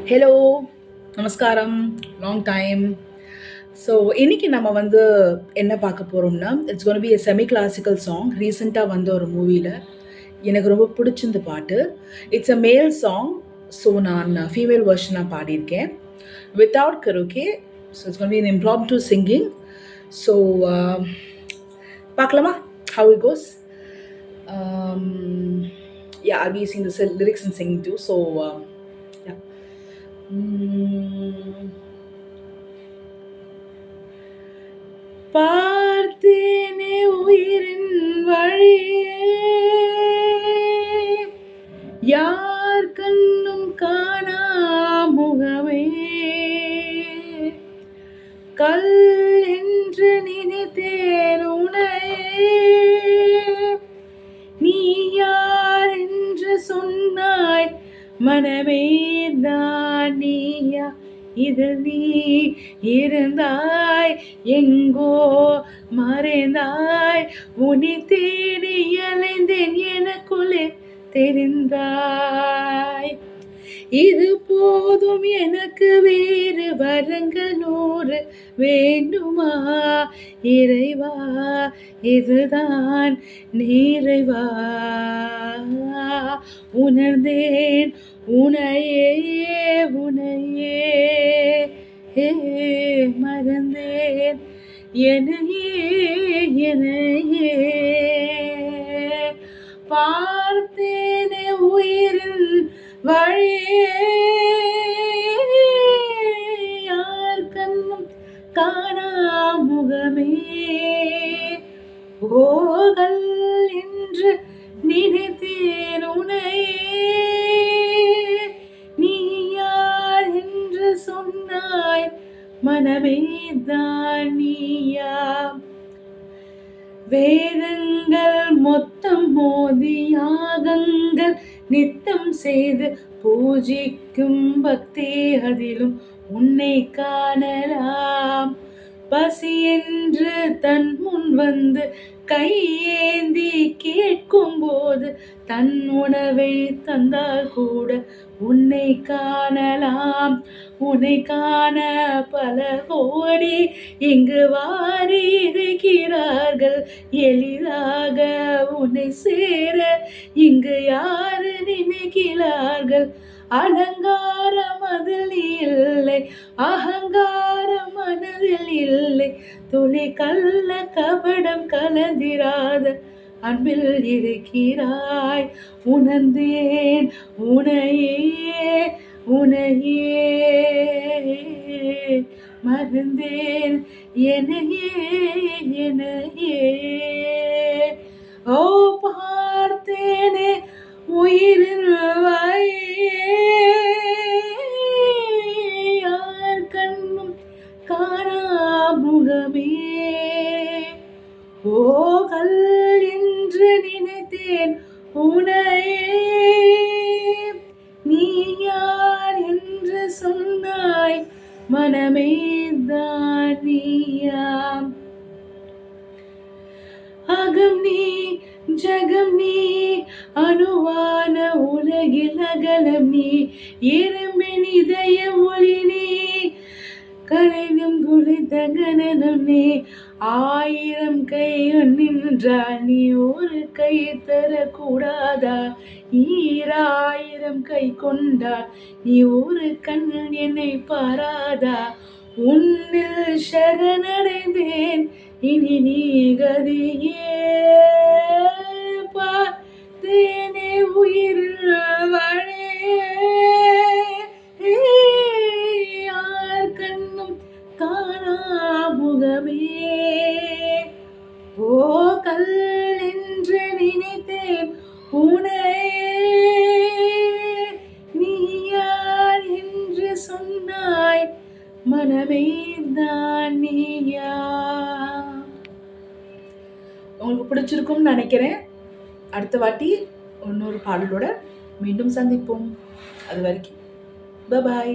Hello, நமஸ்காரம், long time. So இன்னைக்கு நம்ம வந்து என்ன பார்க்க போகிறோம்னா, it's gonna B a semi classical song. ரீசெண்டாக வந்த ஒரு மூவியில் எனக்கு ரொம்ப பிடிச்சிருந்த பாட்டு. It's a male song. So நான் ஃபீமேல் வெர்ஷனாக பாடியிருக்கேன் without karaoke. So it's gonna be an impromptu singing. So பார்க்கலாமா how it goes? Yeah, I'll be singing the lyrics and singing too. So yeah. பார்த்தேனே உயிரின் வழியே, யார் கண்ணும் காணா முகமே, கல் என்று நினைத்தேன் உனையே, நீ யார் என்று சொன்னாய் மனமே தான் நீயா, இதில் நீ இருந்தாய் எங்கோ மறைந்தாய், உன்னை தேடி அலைந்தேன் எனக்குள்ளே தெரிந்தாய். இது போதும் எனக்கு, வேறு வரங்கள் 100 வேண்டுமா இறைவா, இதுதான் நிறைவா, உணர்ந்தேன் உனையே உனையே, மறந்தேன் என்னையே என்னையே, பார்த்தேனே உயிரில் வழியே, யார் கண்ணும் காணா முகமே, ஓகல் என்று நினைத்தேன் உனையே, நீ யார் என்று சொன்னாய் மனமே தான் நீயா. வேதங்கள் மொத்தம் மோதி யாகங்கள் நித்தம் செய்து பூஜிக்கும் பக்தி, அதிலும் உன்னை காணலாம். பசி என்று தன் முன் வந்து கையேந்தி கேட்கும் போது, தன் உணவை தந்தால் கூட உன்னை காணலாம். உன்னை காண பல கோடி இங்கு வாரி இருக்கிறார்கள், எளிதாக உன்னை சேர இங்கு யாரு நினைக்கிறார்கள். அலங்காரம் அதில் இல்லை, அகங்காரம் மனதில் இல்லை, துளி கள்ள கபடம் கலந்திராத அன்பில் இருக்கிறாய். உணர்ந்தேன் உனையே உனையே, மறந்தேன் என்னையே என்னையே, ஓ பார்த்தேனே உயிரின் வழியே, யார் கண்ணும் காணா முகமே, ஓ கல் என்று நினைத்தேன் உனையே, நீ யார் என்று சொன்னாய் மனமே தான் நீயா. அகம் நீ ஜகம் நீ, அணுவான உலகில் அகலம் நீ, எறும்பின் இதய ஒளி நீ, கணிதம் குளித்த கணனம் நீ, 1000 கை நின்றால் நீ ஒரு கை தரக்கூடாதா, 1000 கை கொண்டால் நீ ஒரு கண் என்னை பாராதா. உன்னில் சரணடைந்தேன் இனி நீ கதியே, பார்த்தேனே உயிரில் வழியே, யார் கண்ணும் காணா முகமே, ஓ கல் என்று நினைத்தேன் உனையே, நீ யார் என்று சொன்னாய் மனமே தான் நீயா. உங்களுக்கு பிடிச்சிருக்கும்னு நினைக்கிறேன். அடுத்த வாட்டி இன்னொரு பாடலோட மீண்டும் சந்திப்போம். அது வரைக்கும் பாய்.